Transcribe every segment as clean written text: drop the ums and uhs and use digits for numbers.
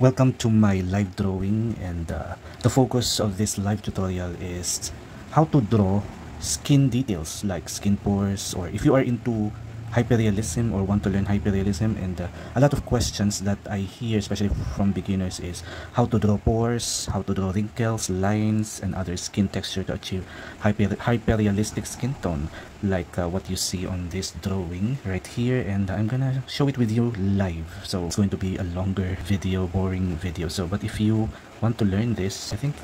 Welcome to my live drawing, and the focus of this live tutorial is how to draw skin details like skin pores, or if you are into hyperrealism or want to learn hyperrealism. And a lot of questions that I hear, especially from beginners, is how to draw pores, how to draw wrinkles, lines, and other skin texture to achieve hyperrealistic skin tone, like what you see on this drawing right here. And I'm gonna show it with you live, so it's going to be a longer video, boring video. But if you want to learn this, I think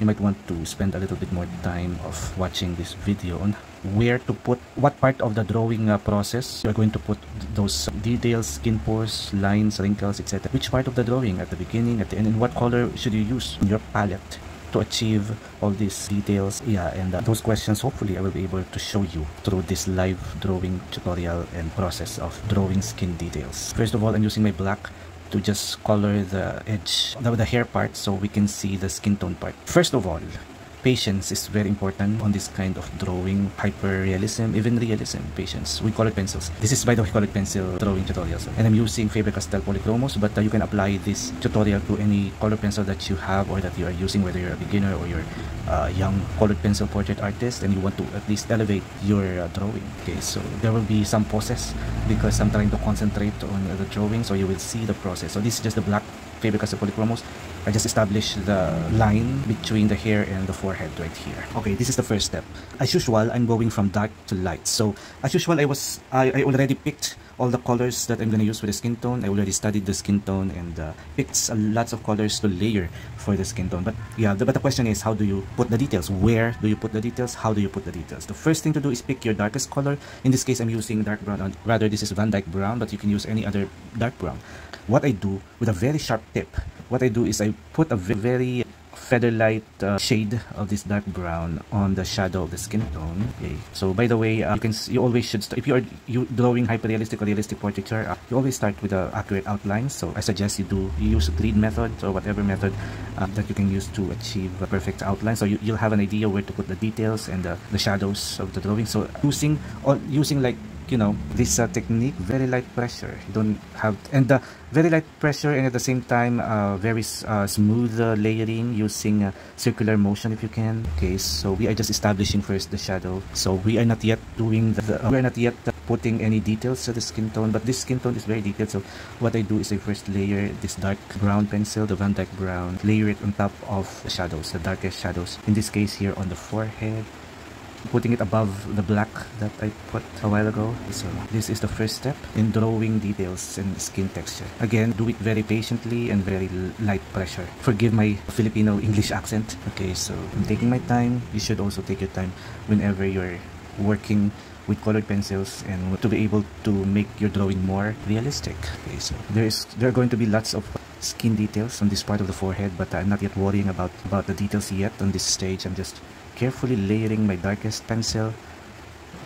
you might want to spend a little bit more time of watching this video on where to put what part of the drawing process you're going to put those details, skin pores, lines, wrinkles, etc. Which part of the drawing, at the beginning, at the end, and what color should you use on your palette to achieve all these details. And those questions, hopefully I will be able to show you through this live drawing tutorial and process of drawing skin details. First of all, I'm using my black to just color the edge, the hair part, so we can see the skin tone part. First of all, patience is very important on this kind of drawing, hyper-realism, even realism. Patience with colored pencils. This is, by the way, colored pencil drawing tutorials, and I'm using Faber Castell Polychromos, but you can apply this tutorial to any color pencil that you have or that you are using, whether you're a beginner or you're a young colored pencil portrait artist and you want to at least elevate your drawing. Okay, so there will be some pauses because I'm trying to concentrate on the drawing, so you will see the process. So this is just the black Faber Castell Polychromos. I just established the line between the hair and the forehead right here. Okay, this is the first step. As usual, I'm going from dark to light. So as usual, I already picked all the colors that I'm going to use for the skin tone. I already studied the skin tone and picked lots of colors to layer for the skin tone. But yeah, but the question is, how do you put the details? Where do you put the details? How do you put the details? The first thing to do is pick your darkest color. In this case, I'm using dark brown. Rather, this is Van Dyke brown, but you can use any other dark brown. What I do with a very sharp tip, what I do is I put a very feather light shade of this dark brown on the shadow of the skin tone. Okay, so by the way, you always should start, if you drawing hyperrealistic or realistic portraiture, you always start with the accurate outline. So I suggest you use a grid method or whatever method that you can use to achieve a perfect outline. So you'll have an idea where to put the details and the shadows of the drawing. So using like, you know, this technique, very light pressure. You don't have, and very light pressure, and at the same time very smooth layering using circular motion if you can. Okay, so we are just establishing first the shadow. So we are not yet doing we are not yet putting any details to the skin tone, but this skin tone is very detailed. So what I do is I first layer this dark brown pencil, the Van Dyke brown, layer it on top of the shadows, the darkest shadows. In this case here on the forehead, putting it above the black that I put a while ago. So this is the first step in drawing details and skin texture. Again, do it very patiently and very light pressure. Forgive my Filipino English accent. Okay, so I'm taking my time. You should also take your time whenever you're working with colored pencils and to be able to make your drawing more realistic. Okay, so there are going to be lots of skin details on this part of the forehead, but I'm not yet worrying about the details yet on this stage. I'm just carefully layering my darkest pencil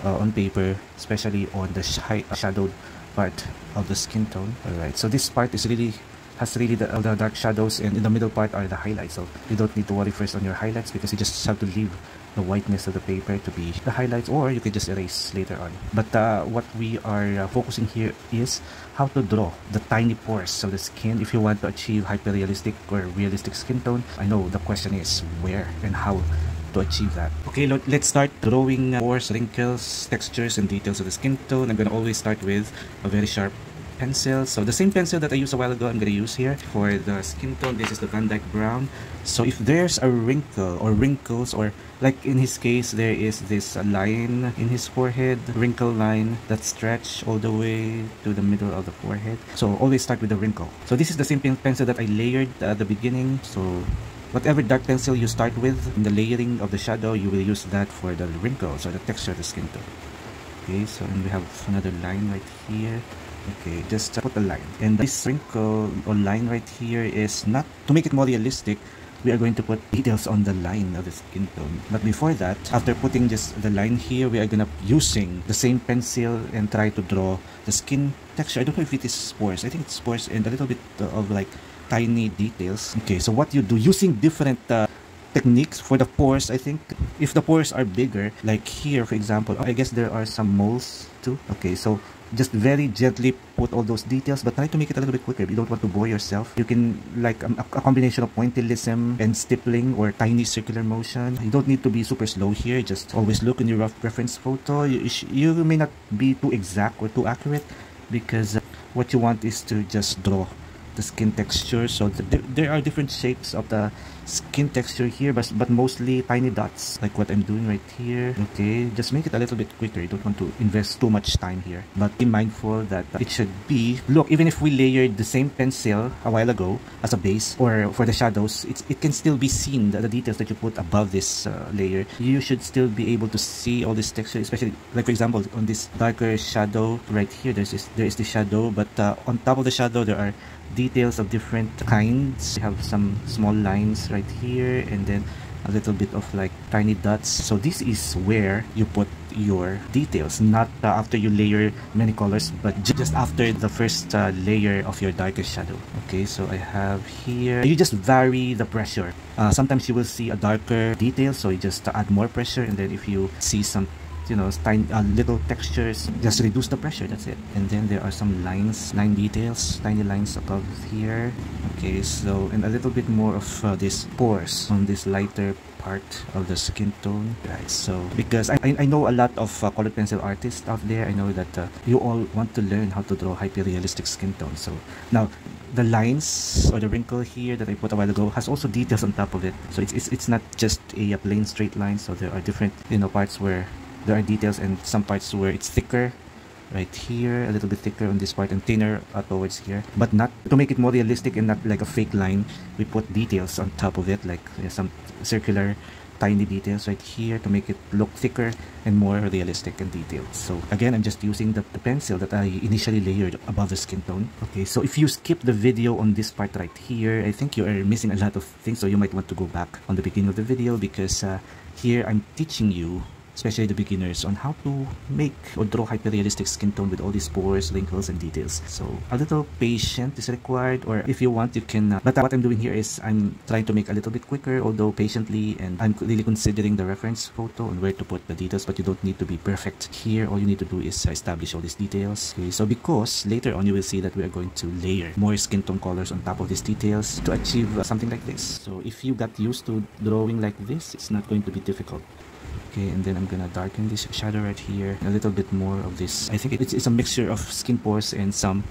on paper, especially on the shadowed part of the skin tone. Alright, so this part has really the dark shadows, and in the middle part are the highlights. So you don't need to worry first on your highlights, because you just have to leave the whiteness of the paper to be the highlights, or you can just erase later on. But what we are focusing here is how to draw the tiny pores of the skin if you want to achieve hyperrealistic or realistic skin tone. I know the question is where and how to achieve that. Okay, let's start drawing pores, wrinkles, textures, and details of the skin tone. I'm going to always start with a very sharp pencil. So the same pencil that I used a while ago, I'm going to use here for the skin tone. This is the Van Dyke brown. So if there's a wrinkle or wrinkles, or like in his case, there is this line in his forehead, wrinkle line that stretch all the way to the middle of the forehead. So always start with the wrinkle. So this is the same pencil that I layered at the beginning. So whatever dark pencil you start with in the layering of the shadow, you will use that for the wrinkles or the texture of the skin tone. Okay, so and we have another line right here. Okay, just put a line. And this wrinkle or line right here is not to make it more realistic. We are going to put details on the line of the skin tone. But before that, after putting just the line here, we are gonna using the same pencil and try to draw the skin texture. I don't know if it is pores. I think it's pores and a little bit of like tiny details. Okay, so what you do using different techniques for the pores, I think if the pores are bigger, like here for example, I guess there are some moles too. Okay, so just very gently put all those details, but try to make it a little bit quicker. You don't want to bore yourself. You can like a combination of pointillism and stippling or tiny circular motion. You don't need to be super slow here. Just always look in your rough reference photo. You may not be too exact or too accurate, because what you want is to just draw the skin texture. So there are different shapes of the skin texture here, but mostly tiny dots, like what I'm doing right here. Okay, just make it a little bit quicker. You don't want to invest too much time here, but be mindful that it should be, look, even if we layered the same pencil a while ago as a base or for the shadows, it can still be seen, the details that you put above this layer. You should still be able to see all this texture, especially like for example on this darker shadow right here. There is the shadow, but on top of the shadow there are details of different kinds. You have some small lines right here, and then a little bit of like tiny dots. So this is where you put your details, not after you layer many colors, but just after the first layer of your darkest shadow. Okay, so I have here, you just vary the pressure. Sometimes you will see a darker detail, so you just add more pressure, and then if you see some tiny little textures, just reduce the pressure. That's it. And then there are some line details, tiny lines above here. Okay, so and a little bit more of this pores on this lighter part of the skin tone, guys. So because I know a lot of colored pencil artists out there, I know that you all want to learn how to draw hyper-realistic skin tone. So now the lines or the wrinkle here that I put a while ago has also details on top of it. So it's not just a plain straight line. So there are different parts where there are details, and some parts where it's thicker right here, a little bit thicker on this part, and thinner towards here. But not to make it more realistic and not like a fake line, we put details on top of it, like some circular tiny details right here to make it look thicker and more realistic and detailed. So again, I'm just using the pencil that I initially layered above the skin tone. Okay, so if you skip the video on this part right here, I think you are missing a lot of things, so you might want to go back on the beginning of the video, because here I'm teaching you, especially the beginners, on how to make or draw hyper-realistic skin tone with all these pores, wrinkles, and details. So a little patience is required, or if you want, you can but what I'm doing here is I'm trying to make a little bit quicker, although patiently, and I'm really considering the reference photo and where to put the details. But you don't need to be perfect here. All you need to do is establish all these details. Okay, so because later on you will see that we are going to layer more skin tone colors on top of these details to achieve something like this. So if you got used to drawing like this, it's not going to be difficult. Okay, and then I'm gonna darken this shadow right here, a little bit more of this. I think it's a mixture of skin pores and some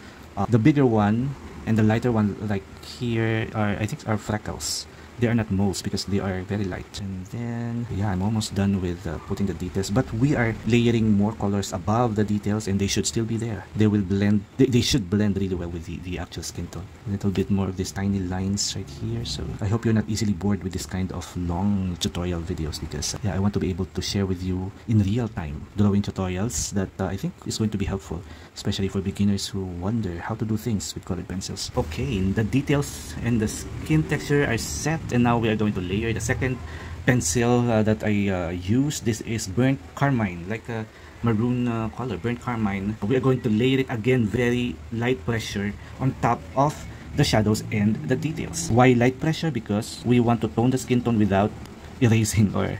the bigger one and the lighter one, like here, I think are freckles. They are not moles because they are very light. And then yeah, I'm almost done with putting the details, but we are layering more colors above the details, and they should still be there. They will blend, they should blend really well with the actual skin tone. A little bit more of these tiny lines right here. So I hope you're not easily bored with this kind of long tutorial videos, because yeah, I want to be able to share with you in real time drawing tutorials that I think is going to be helpful, especially for beginners who wonder how to do things with colored pencils. Okay, the details and the skin texture are set, and now we are going to layer the second pencil that I use. This is burnt carmine, like a maroon color, burnt carmine. We are going to layer it again, very light pressure on top of the shadows and the details. Why light pressure? Because we want to tone the skin tone without erasing or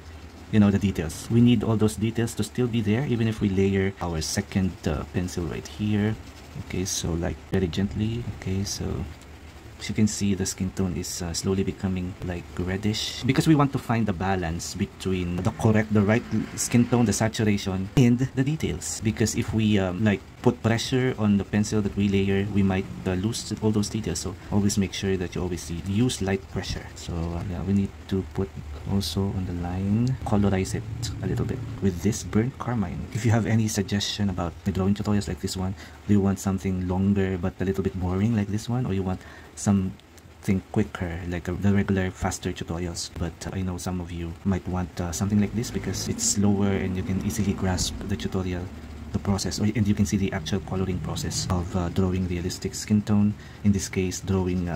the details. We need all those details to still be there even if we layer our second pencil right here. Okay, so like very gently. Okay, so as you can see, the skin tone is slowly becoming like reddish, because we want to find the balance between the right skin tone, the saturation, and the details. Because if we like put pressure on the pencil that we layer, we might lose all those details. So always make sure that you always use light pressure. So yeah, we need to put also on the line, colorize it a little bit with this burnt carmine. If you have any suggestion about the drawing tutorials like this one, do you want something longer but a little bit boring like this one, or you want something quicker like the regular faster tutorials? But I know some of you might want something like this because it's slower and you can easily grasp the tutorial, the process, and you can see the actual coloring process of drawing realistic skin tone. In this case, drawing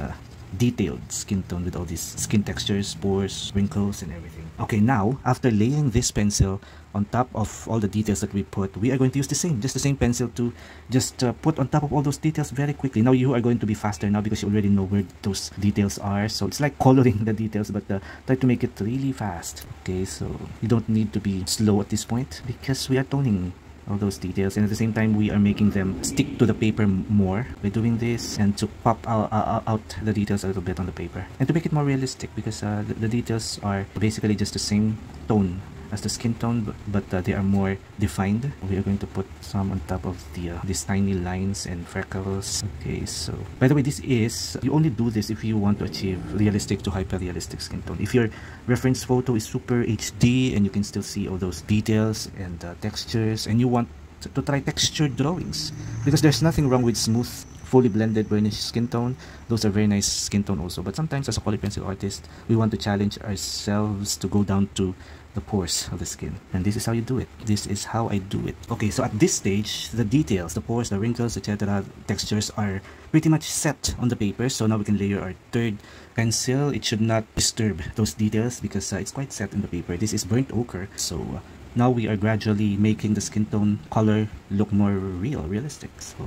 detailed skin tone with all these skin textures, pores, wrinkles, and everything. Okay, now after layering this pencil on top of all the details that we put, we are going to use the same pencil to just put on top of all those details very quickly. Now you are going to be faster now because you already know where those details are. So it's like coloring the details, but try to make it really fast. Okay, so you don't need to be slow at this point because we are toning all those details, and at the same time we are making them stick to the paper more by doing this, and to pop out the details a little bit on the paper, and to make it more realistic, because the details are basically just the same tone as the skin tone, but they are more defined. We are going to put some on top of these tiny lines and freckles. Okay, so by the way, you only do this if you want to achieve realistic to hyper realistic skin tone. If your reference photo is super HD and you can still see all those details and textures, and you want to try textured drawings, because there's nothing wrong with smooth, fully blended burnished skin tone. Those are very nice skin tone also, but sometimes as a colored pencil artist, we want to challenge ourselves to go down to the pores of the skin, and this is how you do it. This is how I do it. Okay, so at this stage, the details, the pores, the wrinkles, etc., textures are pretty much set on the paper. So now we can layer our third pencil. It should not disturb those details because it's quite set in the paper. This is burnt ochre, so now we are gradually making the skin tone color look more realistic. So,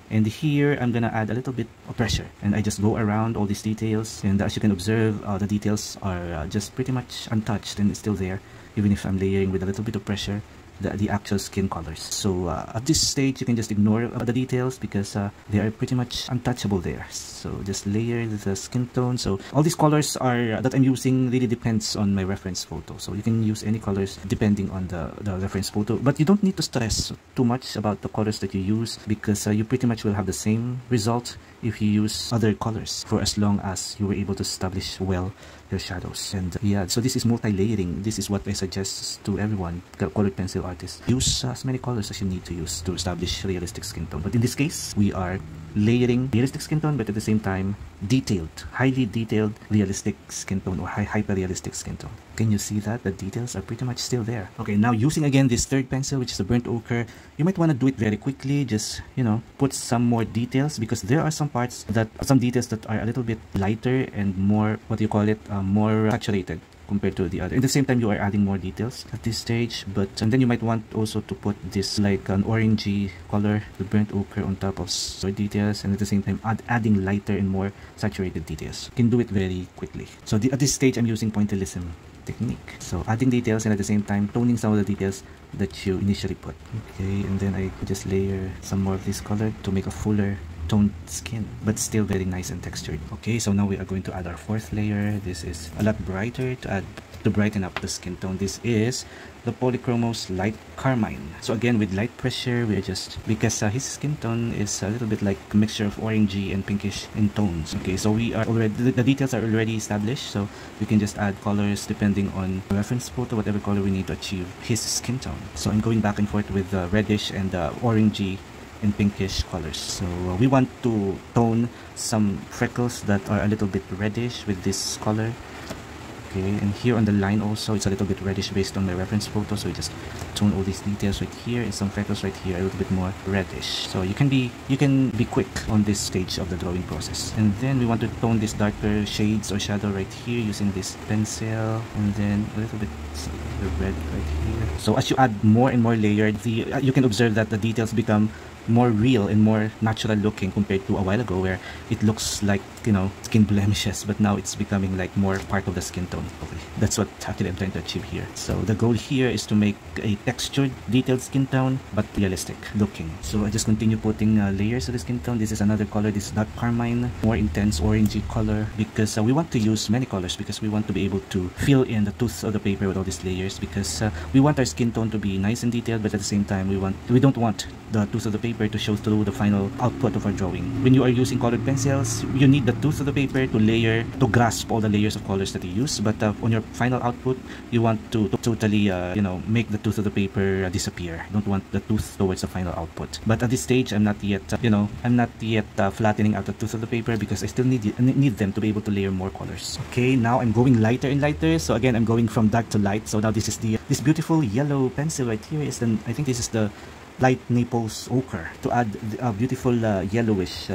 and here I'm gonna add a little bit of pressure, and I just go around all these details, and as you can observe, the details are just pretty much untouched and it's still there, even if I'm layering with a little bit of pressure the actual skin colors. So at this stage you can just ignore the details because they are pretty much untouchable there. So just layer the skin tone. So all these colors are that I'm using really depends on my reference photo, so you can use any colors depending on the reference photo, but you don't need to stress too much about the colors that you use, because you pretty much will have the same result if you use other colors, for as long as you were able to establish well your shadows. And yeah, so this is multi-layering. This is what I suggest to everyone, colored pencil artists. Use as many colors as you need to use to establish realistic skin tone. But in this case, we are layering realistic skin tone, but at the same time detailed, highly detailed realistic skin tone, or hyper realistic skin tone. Can you see that the details are pretty much still there? Okay, now using again this third pencil, which is a burnt ochre, you might want to do it very quickly. Just, you know, put some more details, because there are some details that are a little bit lighter and more, what do you call it, more saturated compared to the other. At the same time, you are adding more details at this stage, and then you might want also to put this like an orangey color, the burnt ochre, on top of some details, and at the same time adding lighter and more saturated details. You can do it very quickly. So at this stage, I'm using pointillism technique. So adding details and at the same time toning some of the details that you initially put. Okay, and then I could just layer some more of this color to make a fuller toned skin, but still very nice and textured. Okay, so now we are going to add our fourth layer. This is a lot brighter to brighten up the skin tone. This is the Polychromos Light Carmine. So again, with light pressure, we are just, because his skin tone is a little bit like a mixture of orangey and pinkish in tones. Okay, so we are already, the details are already established, so we can just add colors depending on the reference photo, whatever color we need to achieve his skin tone. So I'm going back and forth with the reddish and the orangey and pinkish colors. So we want to tone some freckles that are a little bit reddish with this color. Okay, and here on the line also, it's a little bit reddish based on my reference photo, so we just tone all these details right here and some freckles right here a little bit more reddish. So you can be quick on this stage of the drawing process. And then we want to tone these darker shades or shadow right here using this pencil, and then a little bit the red right here. So as you add more and more layered, you can observe that the details become more real and more natural looking compared to a while ago, where it looks like, you know, skin blemishes, but now it's becoming like more part of the skin tone. Okay, that's what actually I'm trying to achieve here. So the goal here is to make a textured, detailed skin tone, but realistic looking. So I just continue putting layers of the skin tone. This is another color, this dark carmine, more intense orangey color, because we want to use many colors, because we want to be able to fill in the tooth of the paper with all these layers, because we want our skin tone to be nice and detailed, but at the same time we don't want the tooth of the paper to show through the final output of our drawing. When you are using colored pencils, you need the tooth of the paper to grasp all the layers of colors that you use, but on your final output, you want to totally make the tooth of the paper disappear. You don't want the tooth towards the final output. But at this stage, I'm not yet flattening out the tooth of the paper, because I still need them to be able to layer more colors. Okay, now I'm going lighter and lighter. So again, I'm going from dark to light. So now this is this beautiful yellow pencil right here is I think this is the light Naples ochre, to add a beautiful yellowish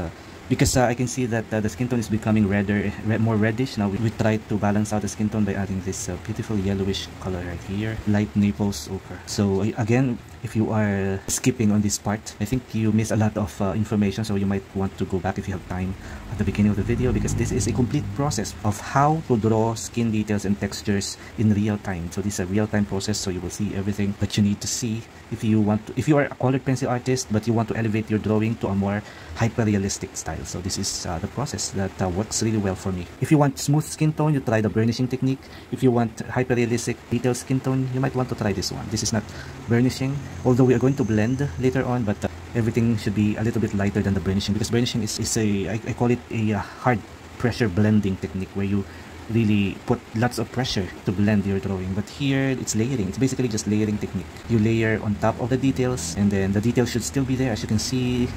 because I can see that the skin tone is becoming more reddish. Now we try to balance out the skin tone by adding this beautiful yellowish color right here, light Naples ochre. So again, if you are skipping on this part, I think you miss a lot of information, so you might want to go back if you have time at the beginning of the video, because this is a complete process of how to draw skin details and textures in real time. So this is a real-time process, so you will see everything that you need to see if you want to, if you are a colored pencil artist but you want to elevate your drawing to a more hyper-realistic style. So this is the process that works really well for me. If you want smooth skin tone, you try the burnishing technique. If you want hyper-realistic detailed skin tone, you might want to try this one. This is not burnishing, although we are going to blend later on, but everything should be a little bit lighter than the burnishing, because burnishing is I call it a hard pressure blending technique, where you really put lots of pressure to blend your drawing. But here it's layering. It's basically just layering technique. You layer on top of the details, and then the details should still be there. As you can see,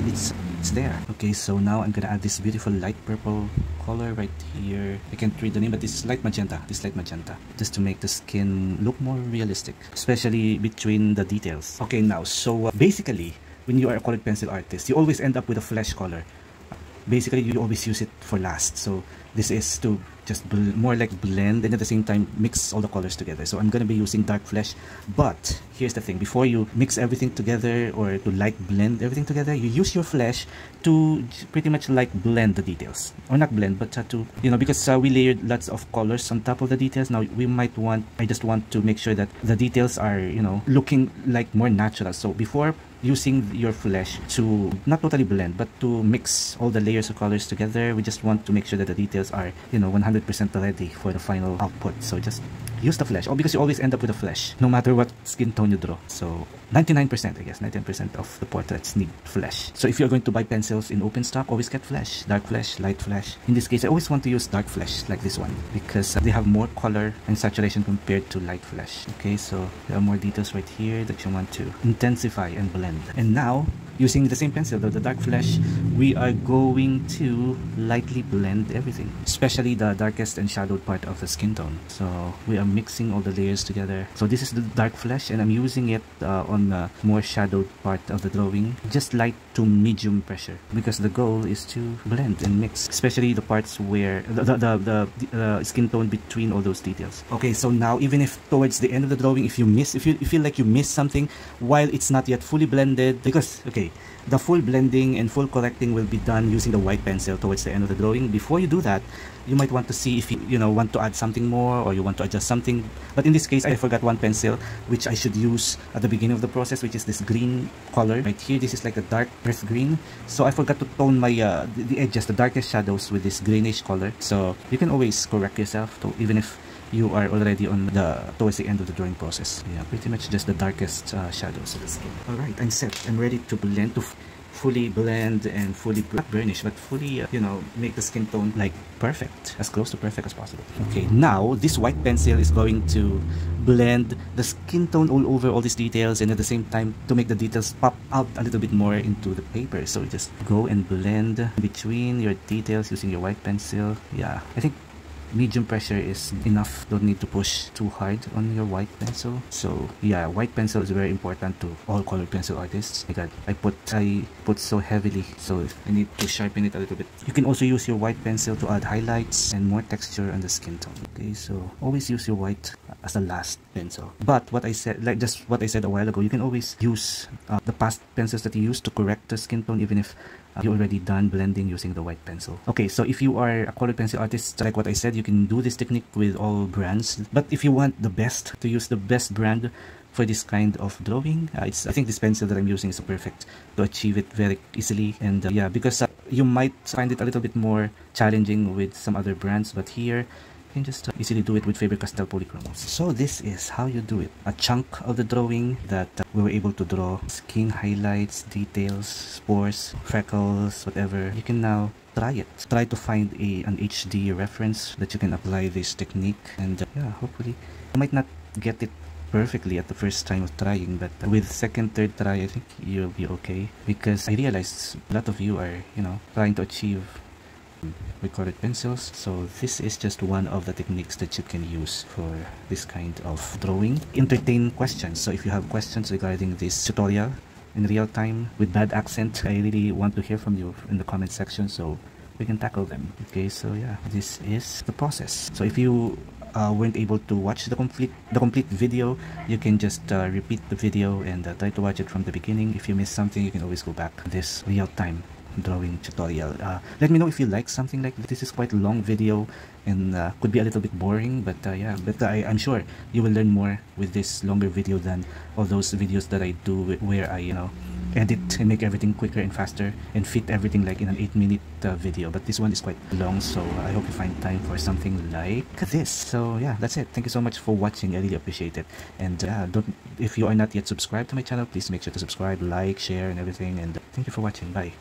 it's there. Okay, so now I'm gonna add this beautiful light purple color right here. I can't read the name, but this is light magenta. Just to make the skin look more realistic, especially between the details. Okay, now so basically, when you are a colored pencil artist, you always end up with a flesh color. Basically, you always use it for last. So this is to just more like blend, and at the same time mix all the colors together. So I'm going to be using dark flesh. But here's the thing: before you mix everything together, or to like blend everything together, you use your flesh to pretty much like blend the details, or not blend, but to, you know, because we layered lots of colors on top of the details. Now we might want, I just want to make sure that the details are, you know, looking like more natural. So before using your flesh to not totally blend, but to mix all the layers of colors together, we just want to make sure that the details are, you know, 100% ready for the final output. So just use the flesh, because you always end up with a flesh no matter what skin tone you draw. So 99%, I guess 99% of the portraits need flesh. So if you're going to buy pencils in open stock, always get flesh, dark flesh, light flesh. In this case, I always want to use dark flesh like this one, because they have more color and saturation compared to light flesh. Okay, so there are more details right here that you want to intensify and blend. And now, using the same pencil, the dark flesh, we are going to lightly blend everything, especially the darkest and shadowed part of the skin tone. So we are mixing all the layers together. So this is the dark flesh, and I'm using it on the more shadowed part of the drawing, just light to medium pressure, because the goal is to blend and mix, especially the parts where the skin tone between all those details. Okay, so now even if towards the end of the drawing, if you feel like you missed something while it's not yet fully blended, because okay, the full blending and full correcting will be done using the white pencil towards the end of the drawing. Before you do that, you might want to see if you want to add something more, or you want to adjust something. But in this case, I forgot one pencil which I should use at the beginning of the process, which is this green color right here. This is like a dark earth green, so I forgot to tone my the edges, the darkest shadows, with this greenish color. So you can always correct yourself even if you are already on towards the end of the drawing process. Yeah, pretty much just the darkest shadows of the skin. Alright, I'm set. I'm ready to blend, to fully blend and fully, not burnish, but fully, make the skin tone like perfect, as close to perfect as possible. Okay, now this white pencil is going to blend the skin tone all over all these details, and at the same time to make the details pop out a little bit more into the paper. So just go and blend between your details using your white pencil. Yeah, I think medium pressure is enough. Don't need to push too hard on your white pencil. So yeah, white pencil is very important to all colored pencil artists. My God, I put so heavily, so I need to sharpen it a little bit. You can also use your white pencil to add highlights and more texture on the skin tone. Okay, so always use your white as the last pencil. But what I said, like just what I said a while ago, you can always use the past pencils that you used to correct the skin tone, even if you're already done blending using the white pencil. Okay, so if you are a colored pencil artist, like what I said, you can do this technique with all brands. But if you want the best, to use the best brand for this kind of drawing, I think this pencil that I'm using is perfect to achieve it very easily. And yeah, because you might find it a little bit more challenging with some other brands, but here you can just easily do it with Faber Castell Polychromos. So this is how you do it. A chunk of the drawing that we were able to draw skin highlights, details, spores, freckles, whatever. You can now try it. Try to find an HD reference that you can apply this technique, and yeah, hopefully you might not get it perfectly at the first time of trying, but with second, third try, I think you'll be okay, because I realized a lot of you are, trying to achieve with colored pencils. So this is just one of the techniques that you can use for this kind of drawing. Entertain questions. So if you have questions regarding this tutorial, in real time with bad accent, I really want to hear from you in the comment section so we can tackle them. Okay, so yeah, this is the process. So if you weren't able to watch the complete video, you can just repeat the video and try to watch it from the beginning. If you missed something, you can always go back to this real-time drawing tutorial. Let me know if you like something like this. This is quite a long video and could be a little bit boring, but yeah, but I'm sure you will learn more with this longer video than all those videos that I do where I, you know, edit and make everything quicker and faster and fit everything like in an 8-minute video. But this one is quite long, so I hope you find time for something like this. So yeah, that's it. Thank you so much for watching. I really appreciate it. And if you are not yet subscribed to my channel, please make sure to subscribe, like, share and everything. And thank you for watching. Bye.